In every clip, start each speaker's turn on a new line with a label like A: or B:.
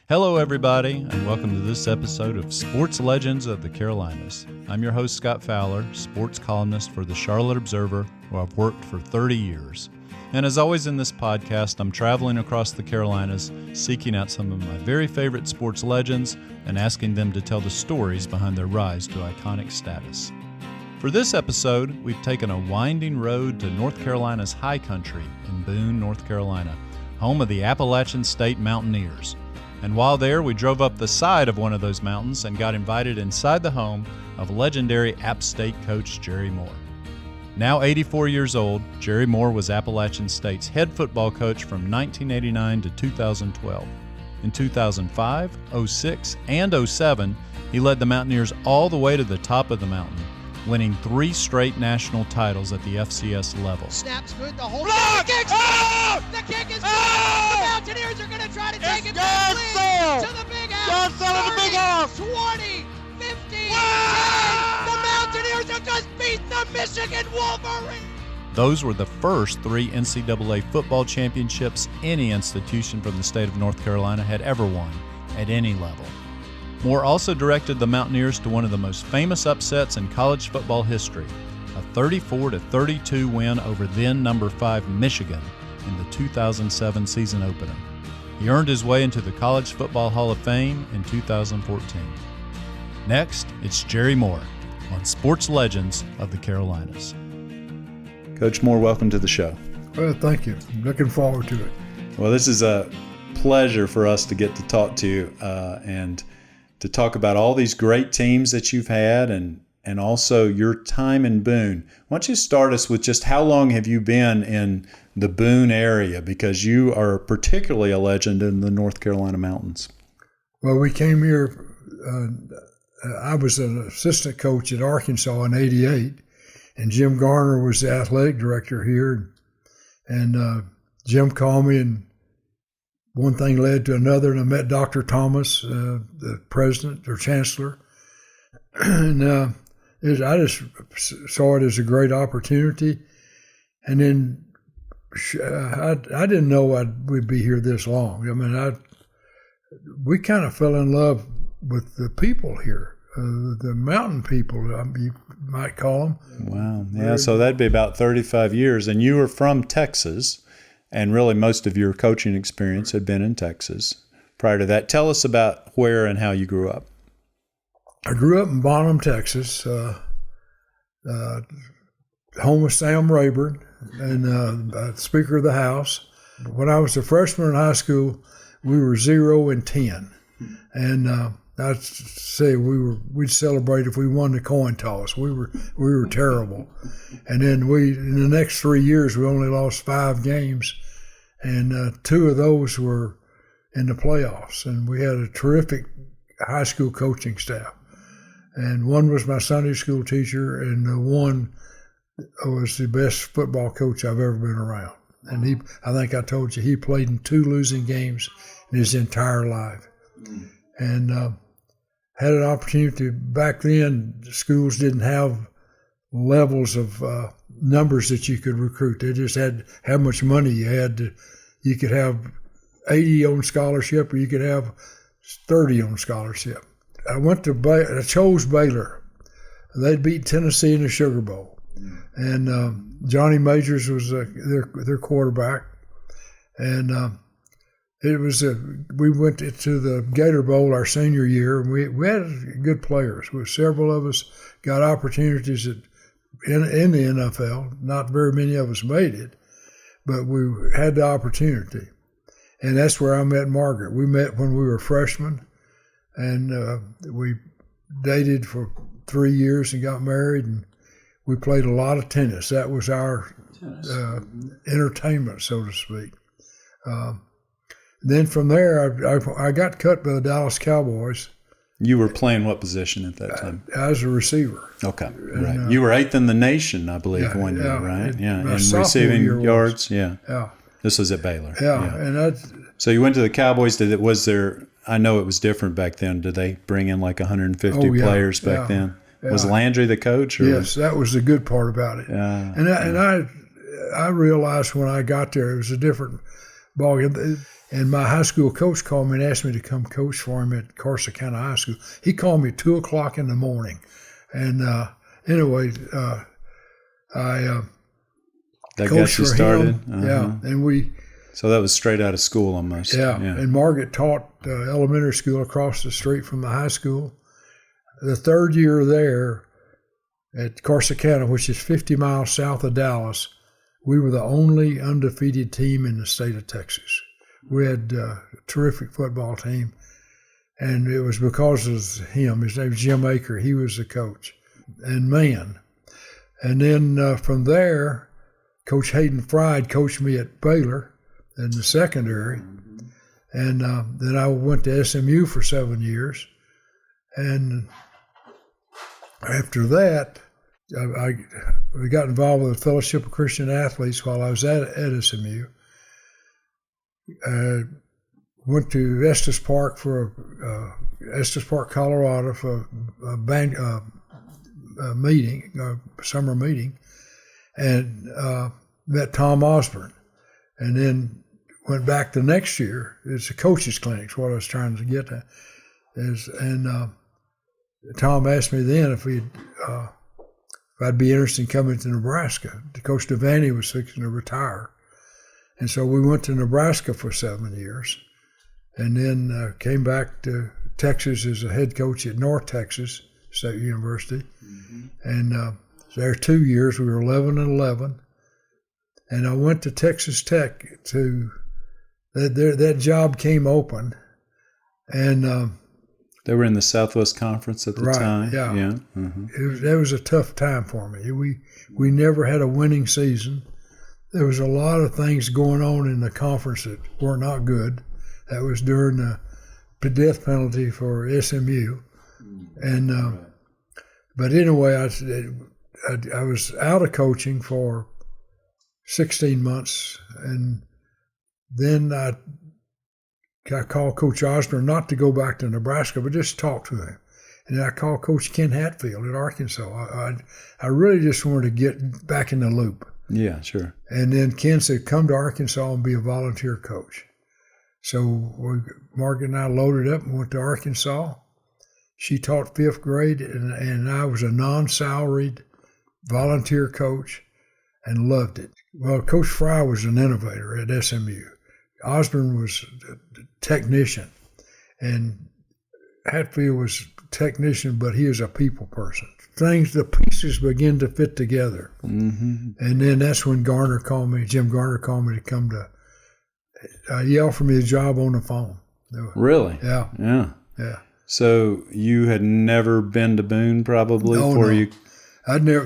A: Hello, everybody, and welcome to this episode of Sports Legends of the Carolinas. I'm your host, Scott Fowler, sports columnist for the Charlotte Observer, where I've worked for 30 years. And as always in this podcast, I'm traveling across the Carolinas, seeking out some of my very favorite sports legends and asking them to tell the stories behind their rise to iconic status. For this episode, we've taken a winding road to North Carolina's high country in Boone, North Carolina, home of the Appalachian State Mountaineers. And while there, we drove up the side of one of those mountains and got invited inside the home of legendary App State coach Jerry Moore. Now 84 years old, Jerry Moore was Appalachian State's head football coach from 1989 to 2012. In 2005, 06, and 07, he led the Mountaineers all the way to the top of the mountain, winning 3 straight national titles at the FCS level.
B: Snaps good, the whole kick. Oh! The kick is good. The Mountaineers are going to try to take it back to the big house. 30, 20, 15, 10. The Mountaineers have just beat the Michigan Wolverines.
A: Those were the first 3 NCAA football championships any institution from the state of North Carolina had ever won at any level. Moore also directed the Mountaineers to one of the most famous upsets in college football history, a 34-32 win over then number 5 Michigan in the 2007 season opener. He earned his way into the College Football Hall of Fame in 2014. Next, it's Jerry Moore on Sports Legends of the Carolinas. Coach Moore, welcome to the show.
C: Well, thank you. I'm looking forward to it.
A: Well, this is a pleasure for us to get to talk to you and to talk about all these great teams that you've had and also your time in Boone. Why don't you start us with just how long have you been in the Boone area, because you are particularly a legend in the North Carolina mountains.
C: Well, we came here, I was an assistant coach at Arkansas in '88, and Jim Garner was the athletic director here. And Jim called me, and one thing led to another, and I met Dr. Thomas, the president or chancellor, and I just saw it as a great opportunity. And then I didn't know we'd be here this long. I mean, we kind of fell in love with the people here, the mountain people, you might call them.
A: Wow. Yeah, so that'd be about 35 years. And you were from Texas. And really, most of your coaching experience had been in Texas. Prior to that, tell us about where and how you grew up.
C: I grew up in Bonham, Texas, home of Sam Rayburn, and Speaker of the House. When I was a freshman in high school, we were 0-10, and I'd say we'd celebrate if we won the coin toss. We were terrible, and then in the next 3 years we only lost 5 games, and 2 of those were in the playoffs. And we had a terrific high school coaching staff, and one was my Sunday school teacher, and one was the best football coach I've ever been around. And I think I told you, he played in 2 losing games in his entire life, and had an opportunity. Back then, schools didn't have levels of numbers that you could recruit. They just had how much money you had. You could have 80 on scholarship, or you could have 30 on scholarship. I chose Baylor. They'd beat Tennessee in the Sugar Bowl, and Johnny Majors was their quarterback, and we went to the Gator Bowl our senior year, and we had good players. Several of us got opportunities in the NFL. Not very many of us made it, but we had the opportunity. And that's where I met Margaret. We met when we were freshmen, and we dated for 3 years and got married, and we played a lot of tennis. That was our entertainment, so to speak. Then from there, I got cut by the Dallas Cowboys.
A: You were playing what position at that time?
C: I was a receiver.
A: Okay, right. You were 8th in the nation, I believe, one year, right?
C: And
A: receiving yards. Yeah.
C: Yeah.
A: This was at Baylor.
C: Yeah. And
A: so you went to the Cowboys. I know it was different back then. Did they bring in like 150 players back then? Yeah. Was Landry the coach?
C: Yes, that was the good part about it.
A: Yeah.
C: And I realized when I got there, it was a different ball game. And my high school coach called me and asked me to come coach for him at Corsicana High School. He called me at 2 o'clock in the morning. And anyway, I
A: that
C: coached
A: got you
C: for
A: started?
C: him. Yeah, and
A: So that was straight out of school almost.
C: Yeah, and Margaret taught elementary school across the street from the high school. The third year there at Corsicana, which is 50 miles south of Dallas, we were the only undefeated team in the state of Texas. We had a terrific football team, and it was because of him. His name was Jim Aker. He was the coach. And man. And then from there, Coach Hayden Fried coached me at Baylor in the secondary. And then I went to SMU for 7 years. And after that, I got involved with the Fellowship of Christian Athletes while I was at SMU. Went to Estes Park Colorado for a meeting, a summer meeting, and met Tom Osborne. And then went back the next year. It's a coaches clinic, is what I was trying to get at. Tom asked me then if I'd be interested in coming to Nebraska. Coach Devaney was fixing to retire. And so we went to Nebraska for 7 years, and then came back to Texas as a head coach at North Texas State University. And there 2 years, we were 11-11. And I went to Texas Tech that job came open. And
A: they were in the Southwest Conference at the time.
C: Yeah. That was a tough time for me. We never had a winning season. There was a lot of things going on in the conference that were not good. That was during the death penalty for SMU. And but anyway, I was out of coaching for 16 months, and then I called Coach Osborne not to go back to Nebraska, but just talk to him. And I called Coach Ken Hatfield at Arkansas. I really just wanted to get back in the loop.
A: Yeah, sure.
C: And then Ken said, come to Arkansas and be a volunteer coach. So Margaret and I loaded up and went to Arkansas. She taught 5th grade, and I was a non-salaried volunteer coach and loved it. Well, Coach Fry was an innovator at SMU. Osborne was a technician, and Hatfield was a technician, but he is a people person. The pieces begin to fit together. And then that's when Jim Garner called me to come to, he offered me a job on the phone.
A: Really?
C: Yeah.
A: So you had never been to Boone probably before you
C: I'd never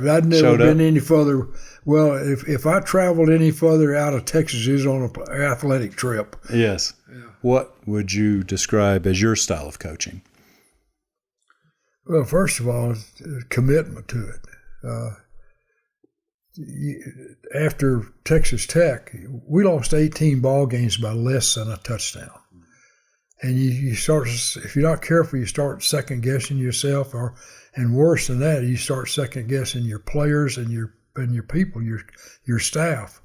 C: been any further. Well, if I traveled any further out of Texas, it was on an athletic trip.
A: Yes. Yeah. What would you describe as your style of coaching?
C: Well, first of all, commitment to it. After Texas Tech, we lost 18 ball games by less than a touchdown. And you start, if you're not careful, you start second guessing yourself, and worse than that, you start second guessing your players and your people, your staff.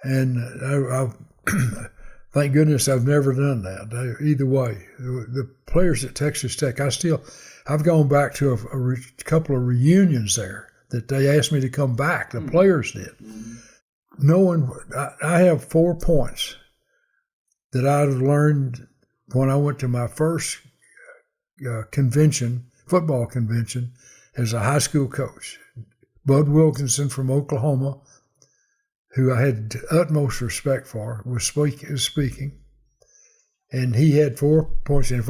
C: And I thank goodness I've never done that. Either way, the players at Texas Tech, I've gone back to a couple of reunions there that they asked me to come back. The players did. I have 4 points that I've learned when I went to my first football convention, as a high school coach. Bud Wilkinson from Oklahoma, who I had utmost respect for, was speaking. And he had 4 points. And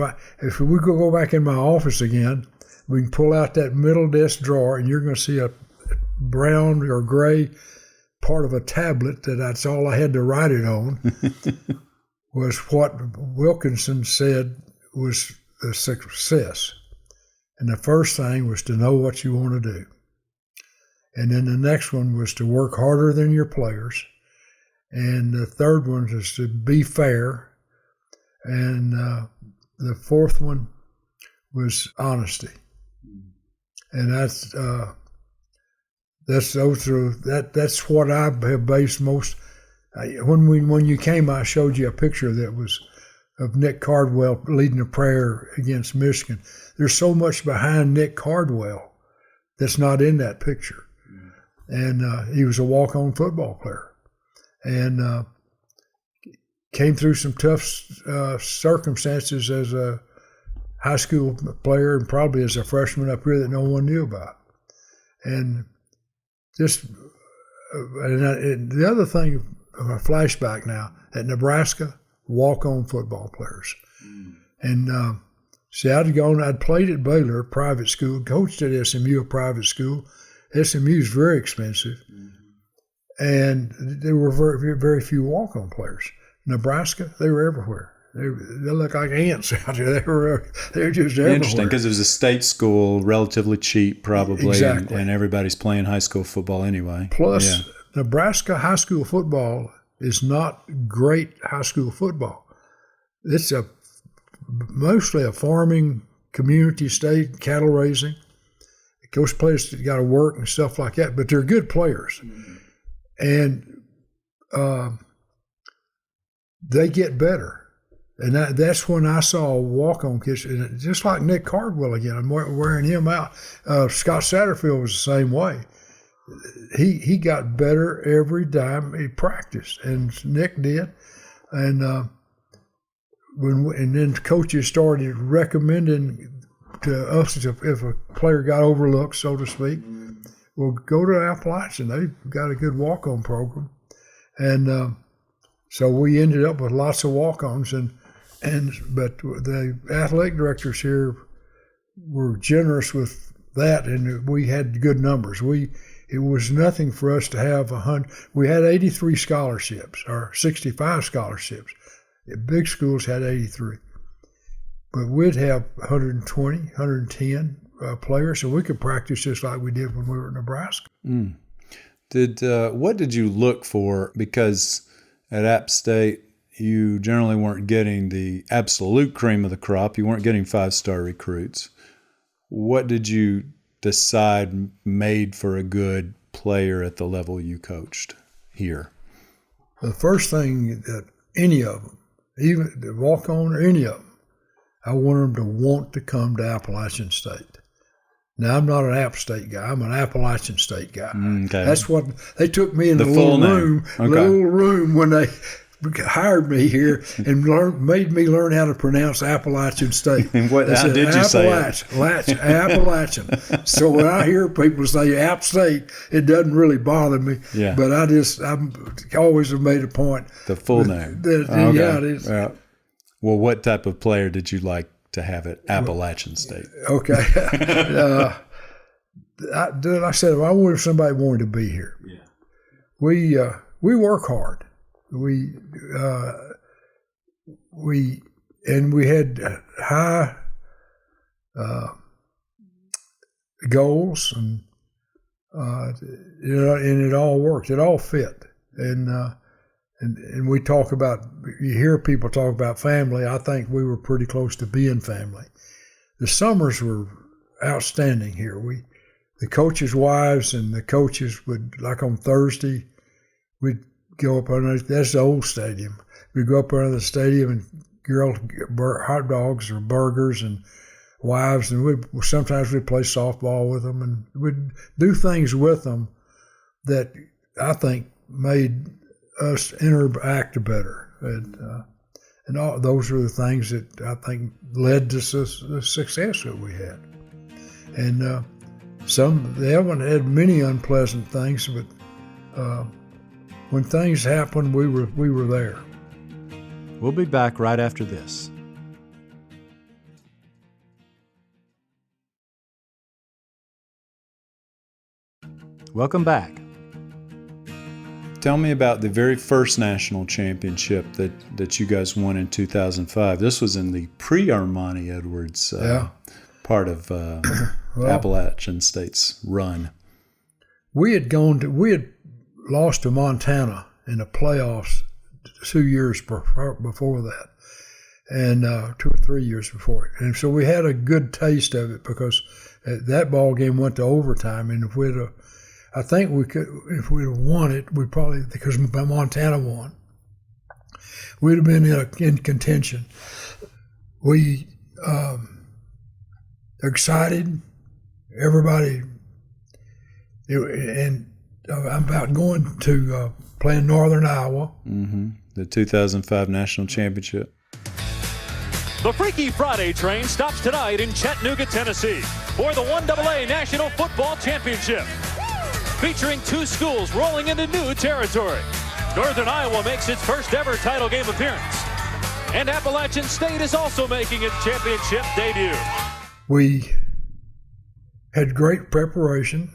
C: if we go back in my office again, we can pull out that middle desk drawer, and you're going to see a brown or gray part of a tablet that's all I had to write it on, was what Wilkinson said was the success. And the first thing was to know what you want to do. And then the next one was to work harder than your players. And the third one was to be fair. And the fourth one was honesty. And that's what I have based most When you came, I showed you a picture that was of Nick Cardwell leading a prayer against Michigan. There's so much behind Nick Cardwell that's not in that picture. And he was a walk-on football player. And came through some tough circumstances as a high school player and probably as a freshman up here that no one knew about. And just and the other thing, a flashback now, at Nebraska, walk-on football players. And see, I'd played at Baylor, private school, coached at SMU, a private school. SMU is very expensive. And there were very, very few walk-on players. Nebraska, they were everywhere. They look like ants out there. They were just everywhere.
A: Interesting, because it was a state school, relatively cheap probably,
C: exactly.
A: and everybody's playing high school football anyway.
C: Plus, Nebraska high school football is not great high school football. It's mostly a farming community state, cattle raising. Those players got to work and stuff like that, but they're good players. And they get better. And that's when I saw walk-on kids, and just like Nick Cardwell again, I'm wearing him out. Scott Satterfield was the same way. He got better every time he practiced, and Nick did. And and then coaches started recommending to us if a player got overlooked, so to speak, well, go to Appalachian. They've got a good walk-on program, and so we ended up with lots of walk-ons, but the athletic directors here were generous with that, and we had good numbers. It was nothing for us to have 100. We had 83 scholarships, or 65 scholarships. The big schools had 83. But we'd have 120, 110 players, so we could practice just like we did when we were in Nebraska.
A: What did you look for? Because at App State, you generally weren't getting the absolute cream of the crop. You weren't getting 5-star recruits. What did you decide made for a good player at the level you coached here?
C: The first thing that any of them, even the walk-on or any of them, I wanted them to want to come to Appalachian State. Now, I'm not an App State guy. I'm an Appalachian State guy.
A: Okay.
C: That's what they took me in
A: the
C: little
A: room.
C: Okay. Little room when they hired me here and made me learn how to pronounce Appalachian State.
A: And how did you say it?
C: Appalachian. So when I hear people say App State, it doesn't really bother me.
A: Yeah.
C: But I always have made a point.
A: The full name.
C: Okay. Yeah, it is. Well,
A: what type of player did you like to have at Appalachian State?
C: Okay. I said, I wanted somebody wanted to be here. Yeah. We work hard. We had high goals, and it all worked. It all fit, and we talk about. You hear people talk about family. I think we were pretty close to being family. The summers were outstanding here. The coaches' wives and the coaches would, like on Thursday, we'd go up under, that's the old stadium. We'd go up under the stadium and girls hot dogs or burgers and wives, and sometimes we'd play softball with them, and we'd do things with them that I think made us interact better. And all those are the things that I think led to the success that we had. And they haven't had many unpleasant things, but when things happened, we were there.
A: We'll be back right after this. Welcome back. Tell me about the very first national championship that you guys won in 2005. This was in the pre-Armanti Edwards part of Appalachian State's run.
C: We had lost to Montana in the playoffs 2 years before that, and 2 or 3 years before it. And so we had a good taste of it because that ball game went to overtime, and if I think we could, if we'd have won it, we probably, because Montana won, we'd have been in contention. We excited, everybody, and I'm about going to play in Northern Iowa.
A: Mm-hmm. The 2005 National Championship.
D: The Freaky Friday train stops tonight in Chattanooga, Tennessee for the 1AA National Football Championship. Featuring two schools rolling into new territory. Northern Iowa makes its first ever title game appearance. And Appalachian State is also making its championship debut.
C: We had great preparation.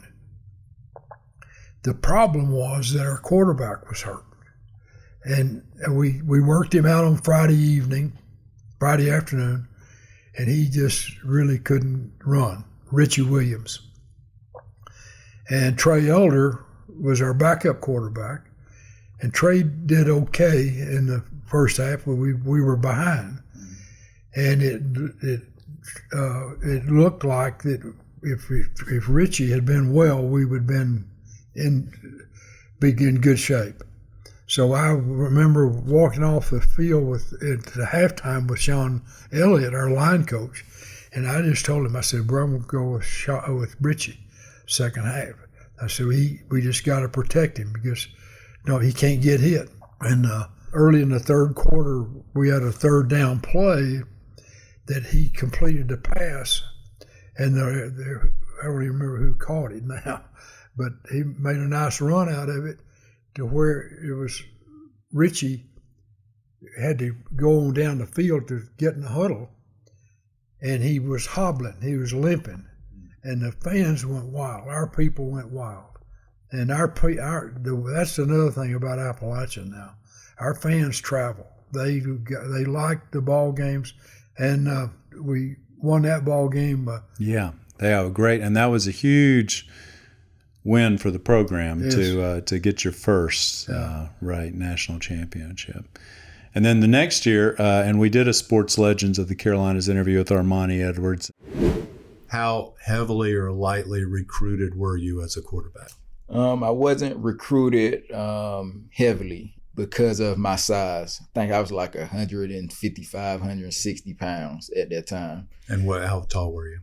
C: The problem was that our quarterback was hurt. And we worked him out on Friday afternoon, and he just really couldn't run, Richie Williams. And Trey Elder was our backup quarterback, and Trey did okay in the first half, but we were behind. And it looked like that if Richie had been well, we would be in good shape. So I remember walking off the field at the halftime with Sean Elliott, our line coach, and I just told him, I said, bro, I'm going to go with Richie second half. I said, we just got to protect him because, he can't get hit. And early in the third quarter, we had a third down play that he completed the pass, and I don't even remember who caught it now, but he made a nice run out of it, to where it was Richie had to go on down the field to get in the huddle, and he was hobbling, he was limping, and the fans went wild. Our people went wild, and that's another thing about Appalachian now. Our fans travel. They like the ball games, and we won that ball game.
A: Yeah, they are great, and that was a huge win for the program. Yes. To get your first national championship. And then the next year, and we did a Sports Legends of the Carolinas interview with Armanti Edwards. How heavily or lightly recruited were you as a quarterback?
E: I wasn't recruited heavily because of my size. I think I was like 155, 160 pounds at that time.
A: And how tall were you?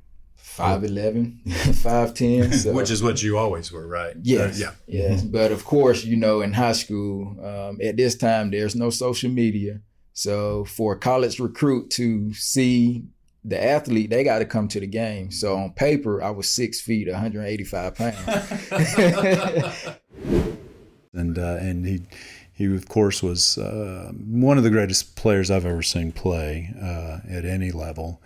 E: 5'11", 5'10". So.
A: Which is what you always were, right?
E: Yes. Yes. But of course, in high school, at this time, there's no social media. So for a college recruit to see the athlete, they got to come to the game. So on paper, I was 6 feet, 185 pounds.
A: And he of course was one of the greatest players I've ever seen play at any level.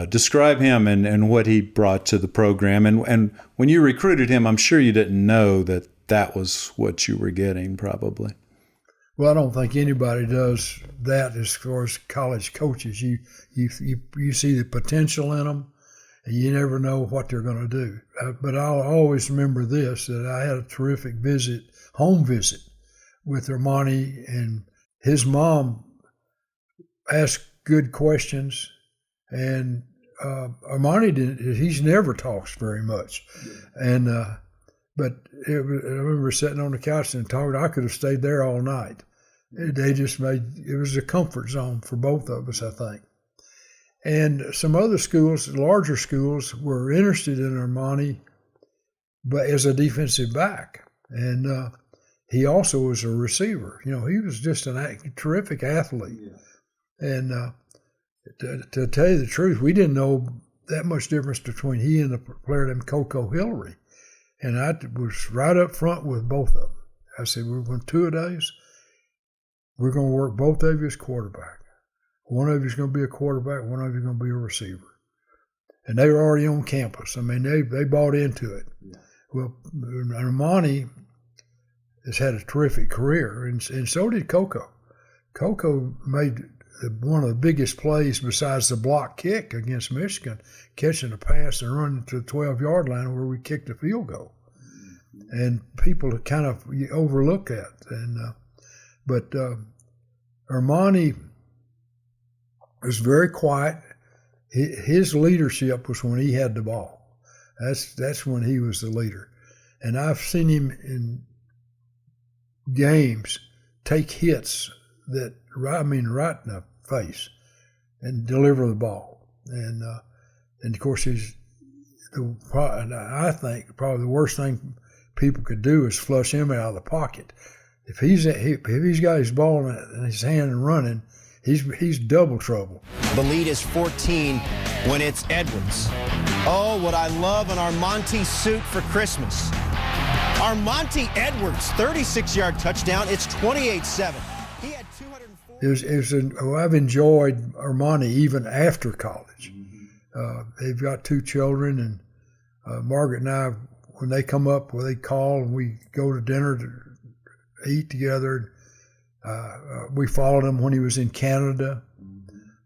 A: Describe him and what he brought to the program. And when you recruited him, I'm sure you didn't know that was what you were getting, probably.
C: Well, I don't think anybody does that as far as college coaches. You see the potential in them, and you never know what they're going to do. But I'll always remember this, that I had a terrific home visit with Armanti, and his mom asked good questions. And Armanti he's never talks very much. And but I remember sitting on the couch and talking. I could have stayed there all night. They just it was a comfort zone for both of us, I think. And some other schools, larger schools, were interested in Armanti, but as a defensive back. And he also was a receiver. He was just a terrific athlete. Yeah. And to tell you the truth, we didn't know that much difference between he and a player named Coco Hillary. And I was right up front with both of them. I said, we're going 2-a-days. We're going to work both of you as quarterback. One of you is going to be a quarterback, one of you is going to be a receiver. And they were already on campus. I mean, they bought into it. Yeah. Well, Armanti has had a terrific career, and so did Coco. Coco made one of the biggest plays besides the block kick against Michigan, catching a pass and running to the 12-yard line where we kicked a field goal. And people kind of overlook that. But Armanti was very quiet. His leadership was when he had the ball. That's when he was the leader. And I've seen him in games take hits that, right in the face and deliver the ball. And of course, I think probably the worst thing people could do is flush him out of the pocket. If he's got his ball in his hand and running, he's double trouble.
F: The lead is 14 when it's Edwards. Oh, what I love an Armanti suit for Christmas. Armanti Edwards, 36-yard touchdown. It's 28-7. He had 240.
C: I've enjoyed Armanti even after college. They've got 2 children, and Margaret and I, when they come up, they call and we go to dinner to eat together. We followed him when he was in Canada.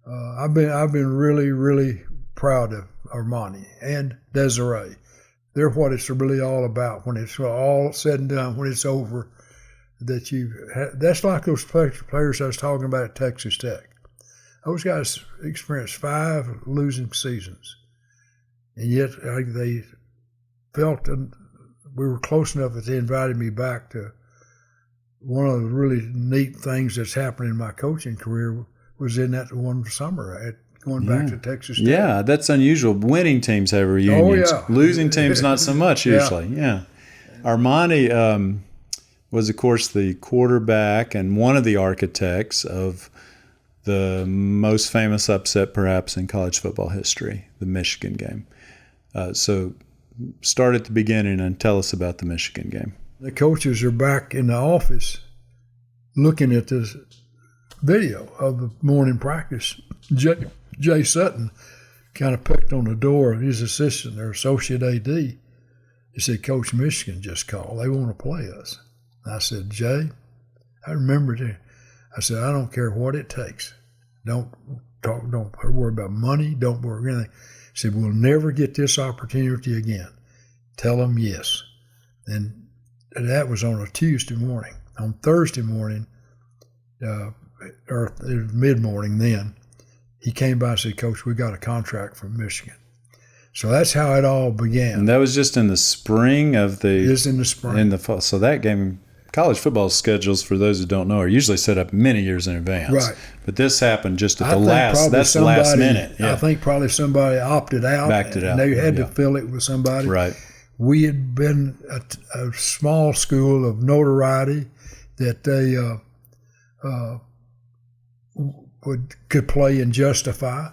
C: I've been really, really proud of Armanti and Desiree. They're what it's really all about. When it's all said and done, when it's over, that's like those players I was talking about at Texas Tech. Those guys experienced 5 losing seasons, and yet they felt we were close enough that they invited me back to. One of the really neat things that's happened in my coaching career was in that one summer going back to Texas Tech.
A: Yeah, that's unusual. Winning teams have reunions.
C: Oh, yeah.
A: Losing teams, not so much usually. Yeah. Armanti was, of course, the quarterback and one of the architects of the most famous upset perhaps in college football history, the Michigan game. So start at the beginning and tell us about the Michigan game.
C: The coaches are back in the office looking at this video of the morning practice. Jay Sutton kind of pecked on the door of his assistant, their associate AD. He said, "Coach, Michigan just called. They want to play us." I said, "Jay," I remember that. I said, "I don't care what it takes. Don't worry about money. Don't worry about anything." He said, "We'll never get this opportunity again. Tell them yes." And that was on a Tuesday morning. On Thursday morning, or mid-morning then, he came by and said, "Coach, we got a contract from Michigan." So that's how it all began.
A: And that was just in the spring of the...
C: It was in the spring.
A: In the fall. So that game, college football schedules, for those who don't know, are usually set up many years in advance.
C: Right.
A: But this happened just at the last minute. Yeah.
C: I think probably somebody opted out.
A: Backed it out.
C: And they had to fill it with somebody.
A: Right.
C: We had been a small school of notoriety that they could play and justify.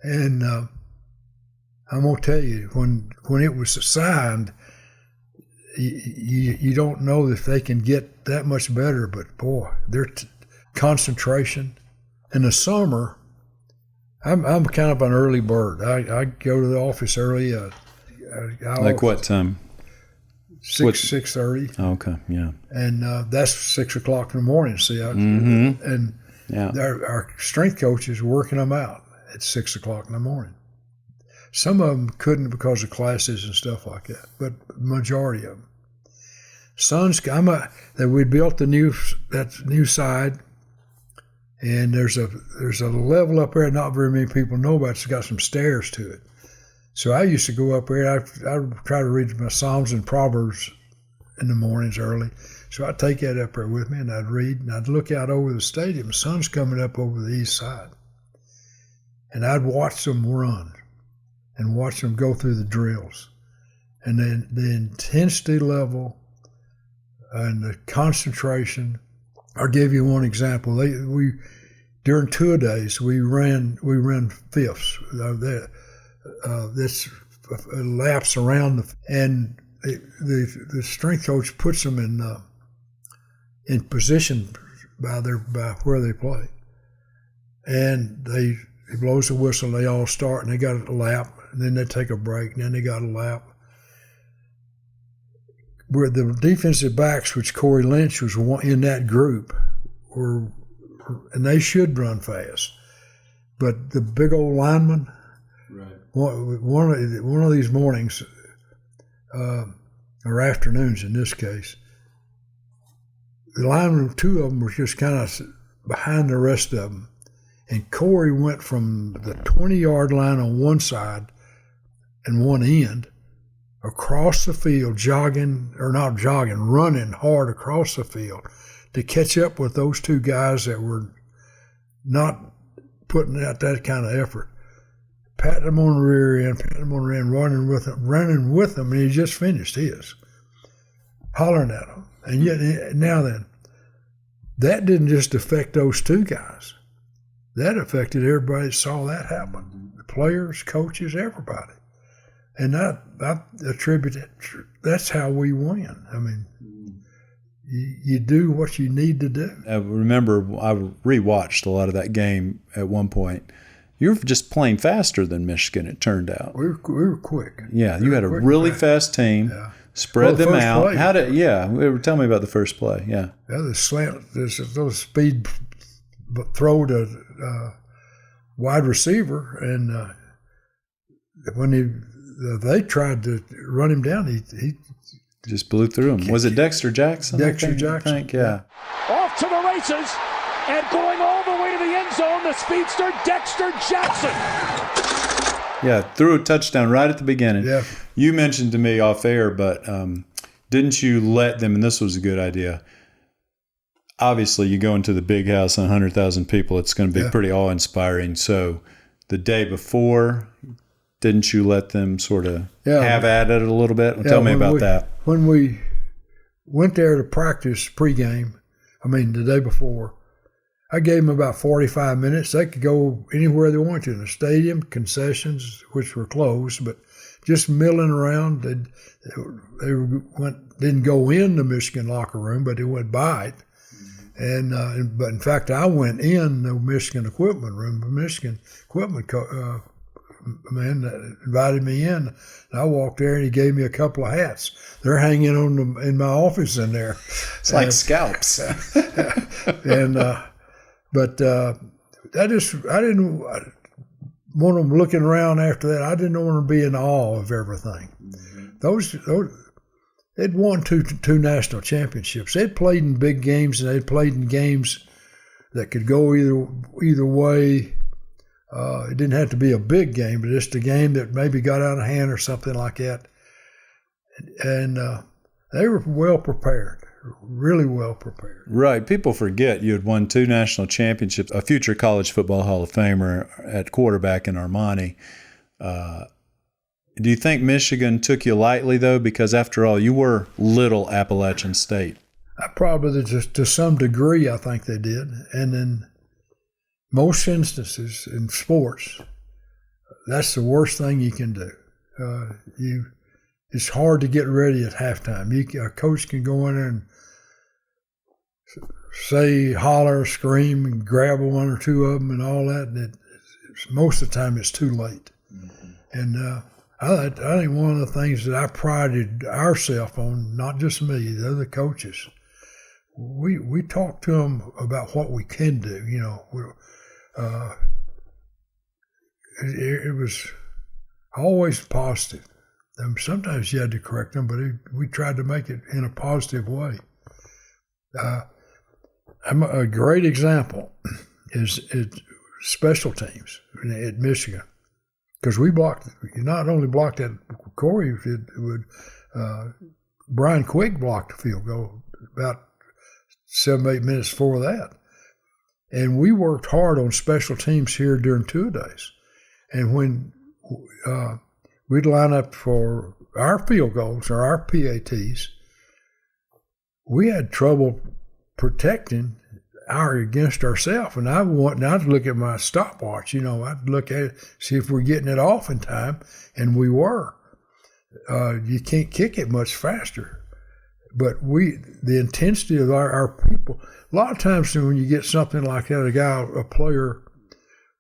C: And I'm going to tell you, when it was signed, you don't know if they can get that much better, but boy, their concentration. In the summer, I'm kind of an early bird. I go to the office early.
A: Like what time?
C: 6:30.
A: Oh, okay, yeah.
C: And that's 6 o'clock in the morning. See, and our strength coaches were working them out at 6 o'clock in the morning. Some of them couldn't because of classes and stuff like that, but majority of them. We built that new side, and there's a level up there not very many people know about. It's got some stairs to it. So I used to go up there. I'd try to read my Psalms and Proverbs in the mornings early. So I'd take that up there with me, and I'd read, and I'd look out over the stadium. The sun's coming up over the east side. And I'd watch them run and watch them go through the drills. And then the intensity level and the concentration. I'll give you one example. During 2 days, we ran fifths. This laps around, and the strength coach puts them in position by where they play, and he blows the whistle. They all start, and they got a lap, and then they take a break, and then they got a lap. Where the defensive backs, which Corey Lynch was in that group, and they should run fast, but the big old linemen. One of these mornings, or afternoons in this case, the linemen, 2 of them were just kind of behind the rest of them. And Corey went from the 20-yard line on one side and one end across the field, running hard across the field to catch up with those two guys that were not putting out that kind of effort. Patting them on the rear end, running with them, and he just finished his, hollering at them. And yet, now then, that didn't just affect those two guys. That affected everybody that saw that happen. The players, coaches, everybody. And I attribute it, that's how we win. I mean, you do what you need to do.
A: I remember I rewatched a lot of that game at one point. You were just playing faster than Michigan, it turned out.
C: We were quick.
A: Yeah, you had a really fast team.
C: Yeah.
A: Spread them out.
C: Play.
A: Tell me about the first play. Yeah.
C: Yeah, the slant, this little speed throw to wide receiver, and when they tried to run him down, he
A: just blew through him. Was it Dexter Jackson?
C: Dexter Jackson.
A: I think, yeah.
D: Off to the races and going all the way to the end zone, the speedster Dexter Jackson.
A: Yeah, threw a touchdown right at the beginning.
C: Yeah.
A: You mentioned to me off air, but didn't you let them, and this was a good idea, obviously you go into the big house and 100,000 people, it's going to be pretty awe-inspiring. So the day before, didn't you let them sort of have at it a little bit? Tell me about that.
C: When we went there to practice pregame, the day before, I gave them about 45 minutes. They could go anywhere they wanted to, in the stadium, concessions, which were closed, but just milling around. They didn't go in the Michigan locker room, but they went by it. But in fact, I went in the Michigan equipment room. The Michigan equipment man invited me in. And I walked there, and he gave me a couple of hats. They're hanging on in my office in there.
A: It's like scalps.
C: But I didn't want them looking around after that. I didn't want them to be in awe of everything. Those they'd won two national championships. They'd played in big games, and they'd played in games that could go either way. It didn't have to be a big game, but just a game that maybe got out of hand or something like that. And they were well prepared. Really well prepared.
A: Right. People forget you had won 2 national championships, a future college football Hall of Famer at quarterback in Armanti. Do you think Michigan took you lightly, though? Because after all, you were little Appalachian State.
C: Probably to some degree, I think they did. And in most instances in sports, that's the worst thing you can do. It's hard to get ready at halftime. A coach can go in there and say, holler, scream, and grab one or two of them and all that. And most of the time, it's too late. And I think one of the things that I prided ourselves on, not just me, the other coaches, we talked to them about what we can do. It was always positive. Sometimes you had to correct them, but we tried to make it in a positive way. A great example is special teams at Michigan, because we not only blocked that Corey, Brian Quick blocked the field goal about 7-8 minutes before that. And we worked hard on special teams here during 2 days. And when we'd line up for our field goals or our PATs, we had trouble protecting against ourselves. And I'd look at my stopwatch, I'd look at it, see if we're getting it off in time, and we were. You can't kick it much faster. But the intensity of our people, a lot of times when you get something like that, a player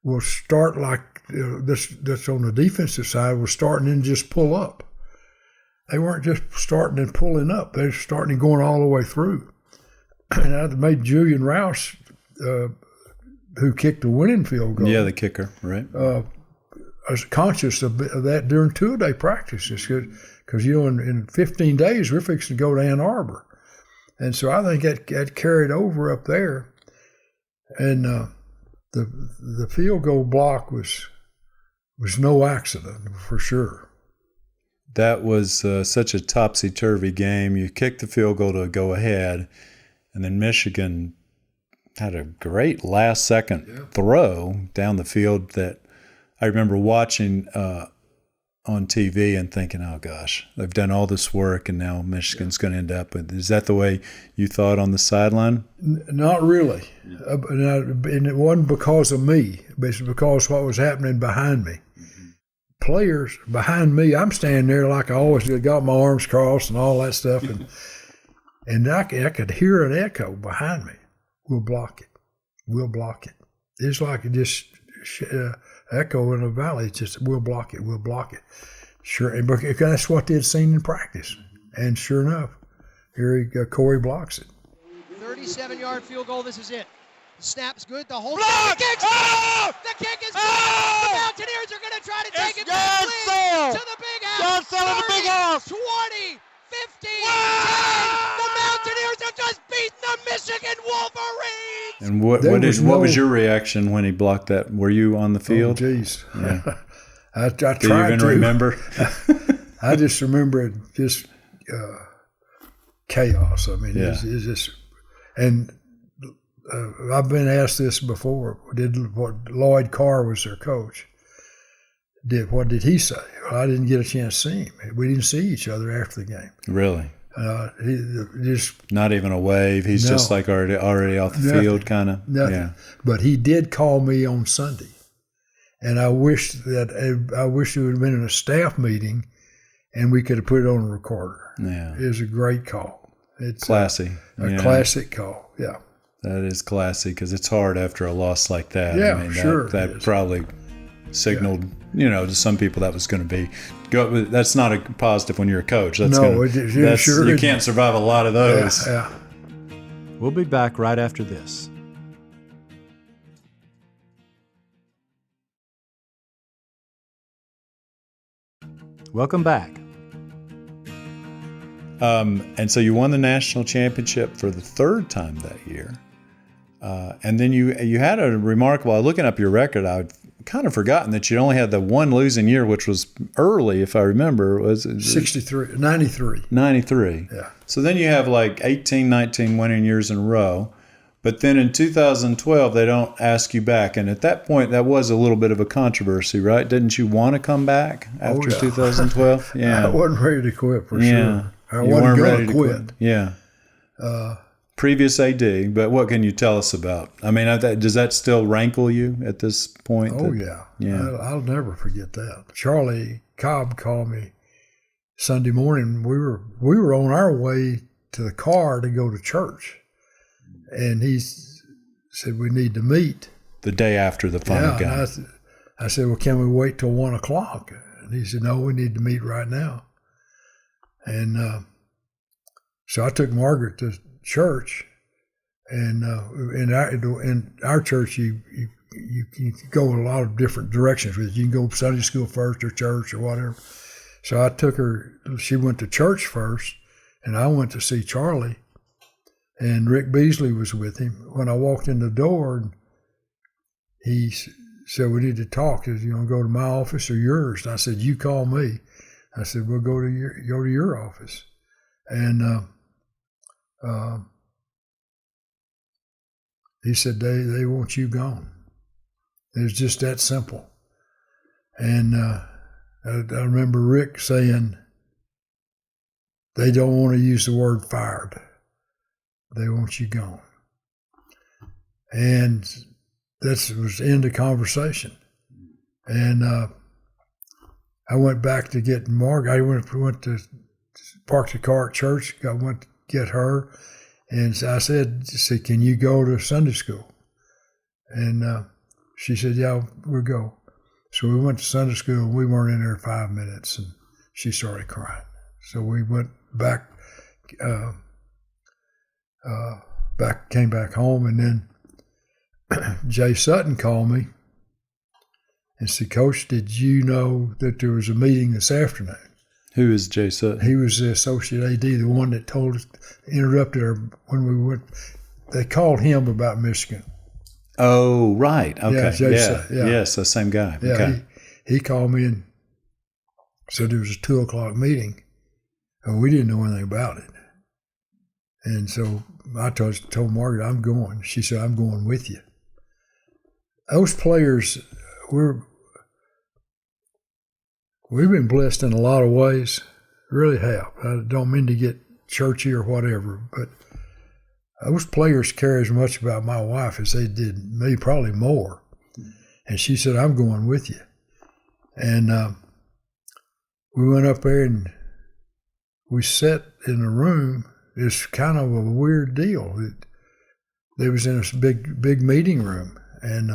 C: will start like that's on the defensive side, was starting and just pull up. They weren't just starting and pulling up. They were starting and going all the way through. And I made Julian Rouse, who kicked the winning field goal.
A: Yeah, the kicker, right.
C: I was conscious of that during 2-day practices because, in 15 days, we're fixing to go to Ann Arbor. And so I think that carried over up there. And the field goal block was no accident, for sure.
A: that was such a topsy-turvy game. You kicked the field goal to go ahead, and then Michigan had a great last-second throw down the field that I remember watching on TV and thinking, oh, gosh, they've done all this work, and now Michigan's going to end up with. Is that the way you thought on the sideline?
C: Not really. And it wasn't because of me. It was because what was happening behind me. Players behind me, I'm standing there like I always did, got my arms crossed and all that stuff, and I could hear an echo behind me. We'll block it. We'll block it. It's like it just echo in a valley. It's just, we'll block it. We'll block it. Sure, and that's what they'd seen in practice. And sure enough, here Corey blocks it.
B: 37-yard field goal. This is it. The snap's good. The whole block. The kick's good. The kick is good. The Mountaineers are going to try to take it back to the big house. 30, 20, 15, 10. The Mountaineers have just beaten the Michigan Wolverines.
A: And what was your reaction when he blocked that? Were you on the field?
C: Oh, geez.
A: Yeah.
C: I tried
A: Do you even remember?
C: I just remember it just chaos. I mean,
A: Yeah.
C: it's just, and I've been asked this before. What Lloyd Carr was their coach. What did he say? Well, I didn't get a chance to see him. We didn't see each other after the game.
A: Really?
C: He just
A: Not even a wave. He's just like already off the field, kind of.
C: nothing.
A: Yeah.
C: But he did call me on Sunday, and I wish it would have been in a staff meeting, and we could have put it on a recorder.
A: Yeah.
C: It was a great call. It's
A: Classy.
C: a classic call. Yeah.
A: That is classy because it's hard after a loss like that.
C: Yeah,
A: I mean,
C: sure it
A: That
C: is.
A: probably signaled, to some people that was going to be. That's not a positive when you're a coach. That's
C: No,
A: you can't survive a lot of those.
C: Yeah.
A: We'll be back right after this. Welcome back. And so you won the national championship for the third time that year. And then you had a remarkable, looking up your record, I'd kind of forgotten that you only had the one losing year, which was early, if I remember. Was it
C: 93.
A: 93.
C: Yeah.
A: So then you have like 18, 19 winning years in a row. But then in 2012, they don't ask you back. And at that point, that was a little bit of a controversy, right? Didn't you want to come back after 2012? Yeah.
C: I wasn't ready to quit for sure. I
A: You
C: wasn't
A: weren't
C: going
A: ready
C: to
A: to
C: quit.
A: Yeah. Previous AD, but what can you tell us about? I mean, does that still rankle you at this point?
C: Oh, yeah.
A: Yeah.
C: I'll never forget that. Charlie Cobb called me Sunday morning. We were on our way to the car to go to church. And he said, we need to meet.
A: The day after the final game.
C: I said, well, can we wait till 1 o'clock? And he said, no, we need to meet right now. And so I took Margaret to church. And in our church, you can go a lot of different directions with it. You can go Sunday school first or church or whatever. So I took her, she went to church first, and I went to see Charlie. And Rick Beasley was with him. When I walked in the door, he said, we need to talk. He said, you want to go to my office or yours? And I said, you call me. I said, we'll go to your office. And he said, they want you gone. It was just that simple. And I remember Rick saying, they don't want to use the word fired. They want you gone. And that was the end of conversation. And I went back to get Margaret. I went to park the car at church. I went to get her. And I said, can you go to Sunday school? And she said, yeah, we'll go. So we went to Sunday school. We weren't in there 5 minutes, and she started crying. So we went back, came back home, and then Jay Sutton called me and said, Coach, did you know that there was a meeting this afternoon?
A: Who is Jay Sutton?
C: He was the associate AD, the one that told us, interrupted her when we went. They called him about Michigan.
A: Oh, right. Okay.
C: Yeah, Jay Sutton, yeah.
A: Yes, the same guy.
C: Yeah,
A: okay.
C: he called me, and So there was a 2:00 meeting, and we didn't know anything about it. And so I told Margaret, I'm going. She said, I'm going with you. Those players, we've been blessed in a lot of ways, really have. I don't mean to get churchy or whatever, but those players care as much about my wife as they did me, probably more. And she said, I'm going with you. And we went up there and we sat in a room. It's kind of a weird deal. They was in a big meeting room, and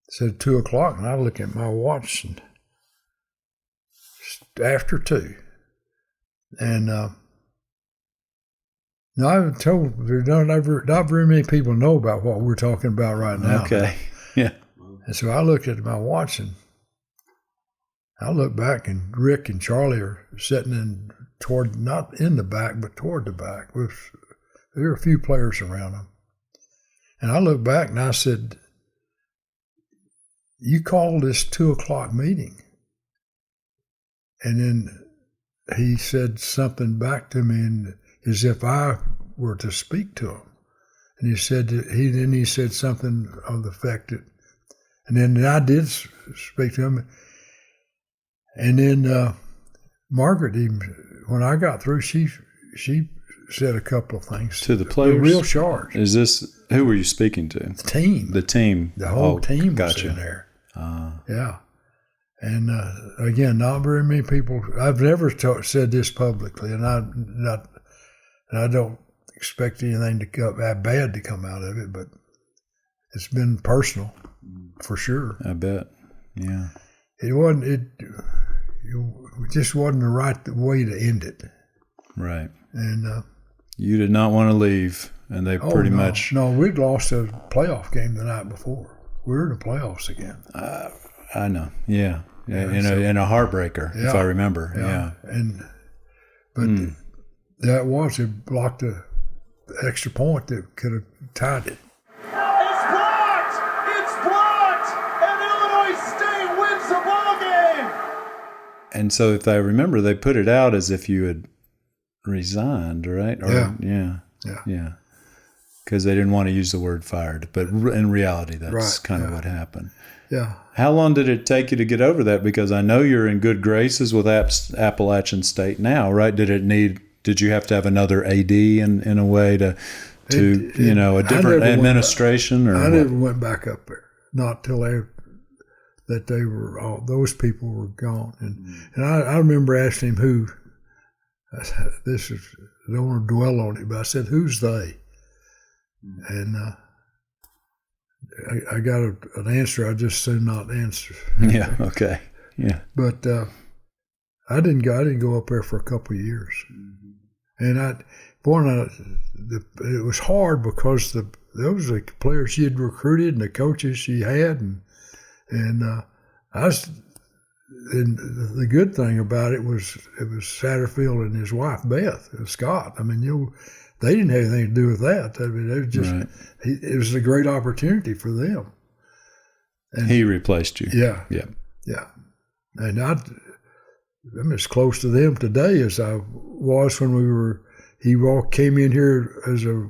C: said 2:00, and I look at my watch, and it's after 2. And now I've told there's not very many people know about what we're talking about right now.
A: Okay, yeah.
C: And so I looked at my watch, and I look back, and Rick and Charlie are sitting not in the back, but toward the back. There were a few players around them. And I looked back, and I said, you called this 2:00 meeting. And then he said something back to me as if I were to speak to him. And he said, he said something of the effect that, and then I did speak to him. And then Margaret, when I got through, she said a couple of things
A: to the players.
C: They're real sharp.
A: Is this who were you speaking to?
C: The team.
A: The team.
C: The whole team
A: gotcha.
C: was in there. Yeah, and again, not very many people. I've never said this publicly, and I don't expect anything bad to come out of it, but it's been personal for sure.
A: I bet. Yeah.
C: It just wasn't the right way to end it.
A: Right.
C: And
A: you did not want to leave, and they pretty much.
C: No, we'd lost a playoff game the night before. We were in the playoffs again.
A: I know. Yeah. In a heartbreaker, if I remember. Yeah.
C: But it blocked the extra point that could have tied it.
G: It's blocked! It's blocked! And Illinois State wins the ball game!
A: And so, if I remember, they put it out as if you had resigned, right? Yeah. Because they didn't want to use the word fired, but in reality, that's kind of what happened.
C: Yeah.
A: How long did it take you to get over that? Because I know you're in good graces with Appalachian State now, right? Did you have to have another AD in a way to a different administration?
C: I never went back up there, not till those people were gone. And I remember asking him who. I don't want to dwell on it, but I said, who's they? And I got an answer I just soon not answer.
A: Yeah, okay. Yeah.
C: But I didn't go up there for a couple of years. And it was hard because those were the players she had recruited and the coaches she had, and the good thing about it was Satterfield and his wife Beth Scott. I mean, they didn't have anything to do with that. I mean, it was just it was a great opportunity for them. And
A: he replaced you.
C: Yeah. And I'm as close to them today as I was when he came in here as a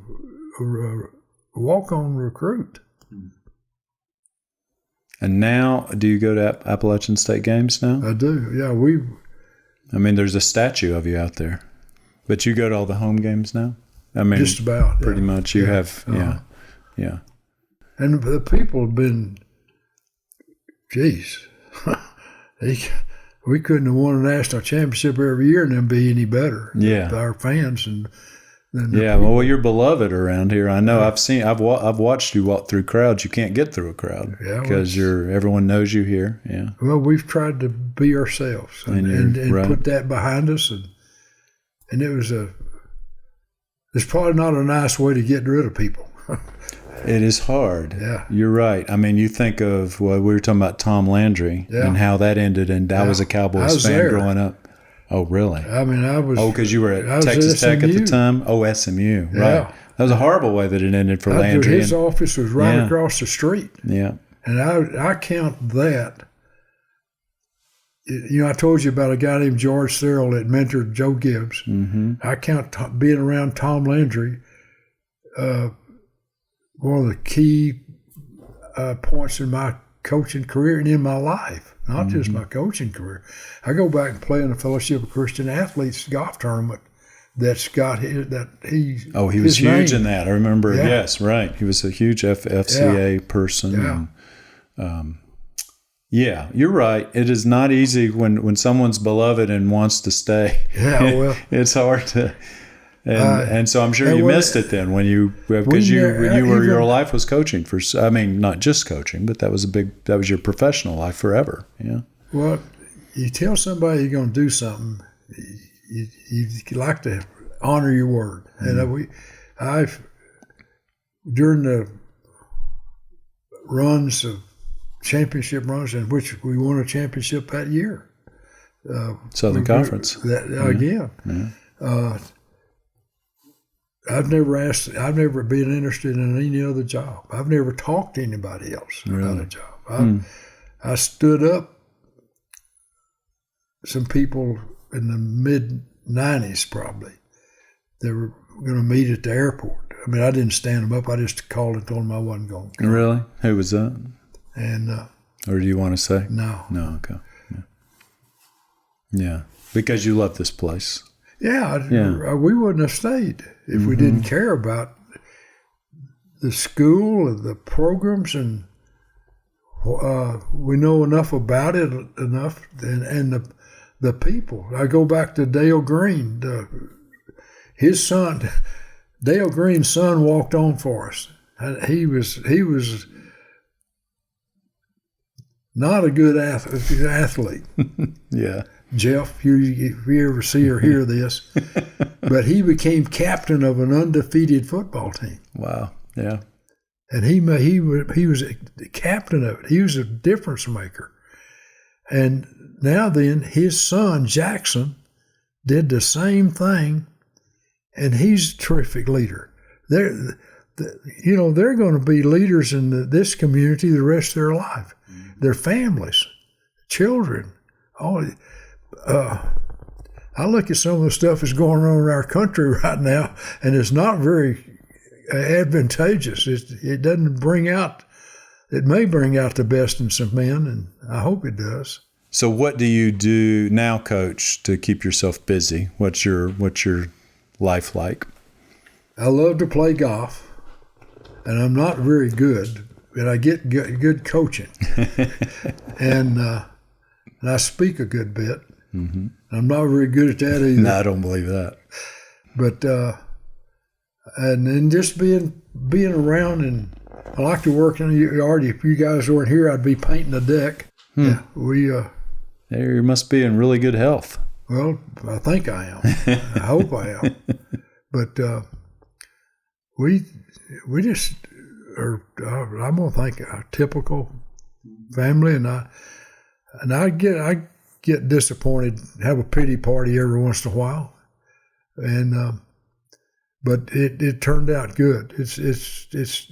C: walk-on recruit.
A: And now, do you go to Appalachian State games now?
C: I do, yeah.
A: I mean, there's a statue of you out there. But you go to all the home games now? I mean,
C: just about.
A: Pretty much. You have, yeah.
C: And the people have been, we couldn't have won a national championship every year and then be any better.
A: Yeah.
C: Our fans and
A: well, you're beloved around here. I know. I've watched you walk through crowds. You can't get through a crowd because everyone knows you here. Yeah.
C: Well, we've tried to be ourselves and put that behind us, and it's probably not a nice way to get rid of people.
A: It is hard.
C: Yeah.
A: You're right. I mean, you think of, we were talking about Tom Landry and how that ended, and I was a Cowboys fan growing up. Oh, really?
C: I mean, I was.
A: Oh, because you were at Texas Tech at the time? Oh, SMU. Right.
C: Yeah.
A: That was a horrible way that it ended for Landry.
C: His office was right across the street.
A: Yeah.
C: And I count that I told you about a guy named George Searle that mentored Joe Gibbs.
A: Mm-hmm.
C: I count being around Tom Landry one of the key points in my coaching career and in my life, not just my coaching career. I go back and play in the Fellowship of Christian Athletes golf tournament that's got he
A: was huge in that. I remember.
C: Yeah.
A: Yes, right. He was a huge FCA person.
C: Yeah.
A: And, you're right. It is not easy when someone's beloved and wants to stay.
C: Yeah, well,
A: it's hard to. And so I'm sure you missed it then because your life was coaching not just coaching, but that was your professional life forever. Yeah.
C: Well, you tell somebody you're going to do something, you like to honor your word. And during the championship runs in which we won a championship that year.
A: Southern Conference.
C: Again.
A: Yeah.
C: I've never been interested in any other job. I've never talked to anybody else about a job. I stood up some people in the mid-'90s probably. They were going to meet at the airport. I mean, I didn't stand them up. I just called and told them I wasn't going to come.
A: Really? Who was that?
C: And
A: or do you want to say?
C: No.
A: No, okay. Yeah. Because you love this place.
C: Yeah. We wouldn't have stayed if we didn't care about the school and the programs, and we know enough about it and the people. I go back to Dale Green. His son, Dale Green's son, walked on for us. He was not a good athlete.
A: Yeah.
C: Jeff, if you ever see or hear this, but he became captain of an undefeated football team.
A: Wow. Yeah.
C: And he was the captain of it. He was a difference maker. And now then, his son Jackson did the same thing, and he's a terrific leader. They're going to be leaders in this community the rest of their life. Their families, children, all. I look at some of the stuff that's going on in our country right now, and it's not very advantageous. It doesn't bring out. It may bring out the best in some men, and I hope it does.
A: So, what do you do now, Coach, to keep yourself busy? What's your life like?
C: I love to play golf, and I'm not very good, but I get good coaching, and I speak a good bit.
A: Mm-hmm.
C: I'm not very good at that either.
A: No, I don't believe that.
C: But and then just being around, and I like to work in the yard. If you guys weren't here, I'd be painting the deck. Yeah,
A: You must be in really good health.
C: Well, I think I am. I hope I am. But we just are. I'm gonna think a typical family, and I get disappointed, have a pity party every once in a while, and but it turned out good. It's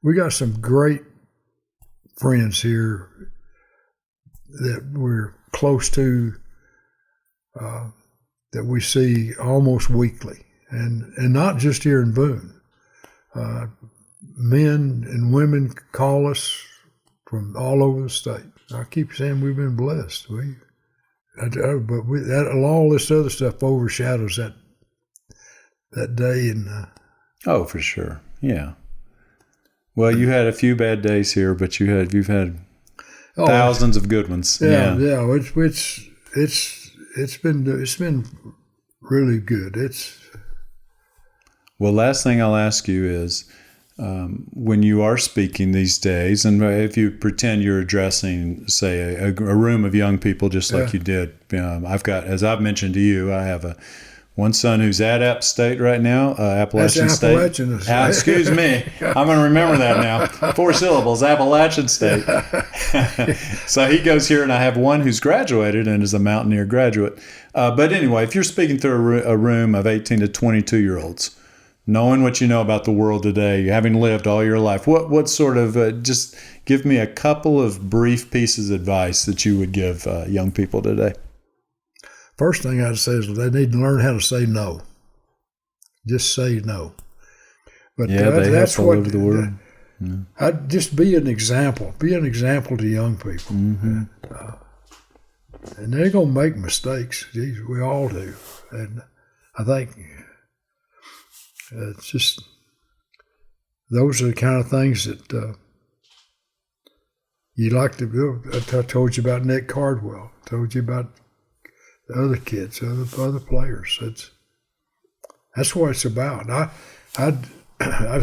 C: we got some great friends here that we're close to, that we see almost weekly, and not just here in Boone. Men and women call us from all over the state. I keep saying we've been blessed. All this other stuff overshadows that day. And
A: oh, for sure, yeah. Well, you had a few bad days here, but you've had thousands of good ones.
C: Yeah. It's been really good.
A: Well, last thing I'll ask you is, when you are speaking these days, and if you pretend you're addressing, say, a room of young people, just like you did, I've got, as I've mentioned to you, I have one son who's at App State right now, Appalachian State.
C: Appalachian State.
A: Excuse me, I'm going to remember that now. 4 syllables, Appalachian State. So he goes here, and I have one who's graduated and is a Mountaineer graduate. But anyway, if you're speaking to a room of 18 to 22-year-olds, knowing what you know about the world today, having lived all your life, what sort of, just give me a couple of brief pieces of advice that you would give young people today.
C: First thing I'd say is they need to learn how to say no. Just say no. But
A: they
C: that's
A: all over the world.
C: I'd just be an example. Be an example to young people.
A: Mm-hmm.
C: And they're going to make mistakes. Geez, we all do. And I think it's just, those are the kind of things that you like to do. I told you about Nick Cardwell. I told you about the other kids, other players. That's what it's about. I'd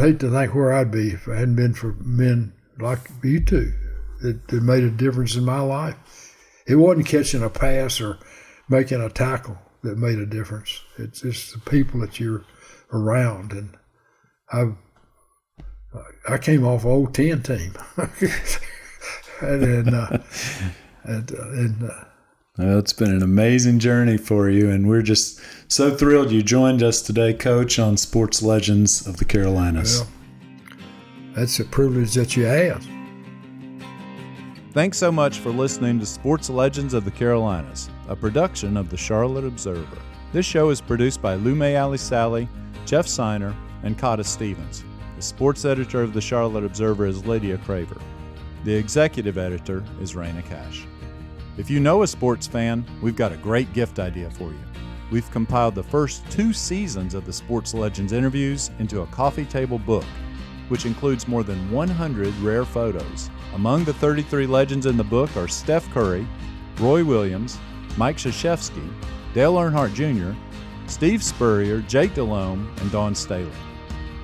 C: hate to think where I'd be if it hadn't been for men like you two that made a difference in my life. It wasn't catching a pass or making a tackle that made a difference. It's just the people that you're around. And I came off an old 10 team.
A: Well, it's been an amazing journey for you, and we're just so thrilled you joined us today, Coach, on Sports Legends of the Carolinas.
C: Well, that's a privilege that you have.
A: Thanks so much for listening to Sports Legends of the Carolinas, a production of the Charlotte Observer. This show is produced by Lume Ali Sally, Jeff Seiner, and Cotta Stevens. The sports editor of the Charlotte Observer is Lydia Craver. The executive editor is Raina Cash. If you know a sports fan, we've got a great gift idea for you. We've compiled the first 2 seasons of the Sports Legends interviews into a coffee table book, which includes more than 100 rare photos. Among the 33 legends in the book are Steph Curry, Roy Williams, Mike Krzyzewski, Dale Earnhardt Jr., Steve Spurrier, Jake Delhomme, and Dawn Staley.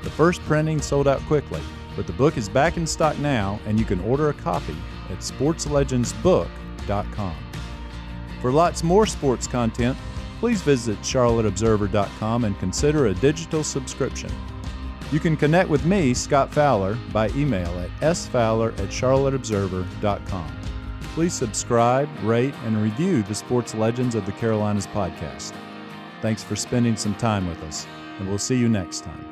A: The first printing sold out quickly, but the book is back in stock now, and you can order a copy at sportslegendsbook.com. For lots more sports content, please visit charlotteobserver.com and consider a digital subscription. You can connect with me, Scott Fowler, by email at sfowler@charlotteobserver.com. Please subscribe, rate, and review the Sports Legends of the Carolinas podcast. Thanks for spending some time with us, and we'll see you next time.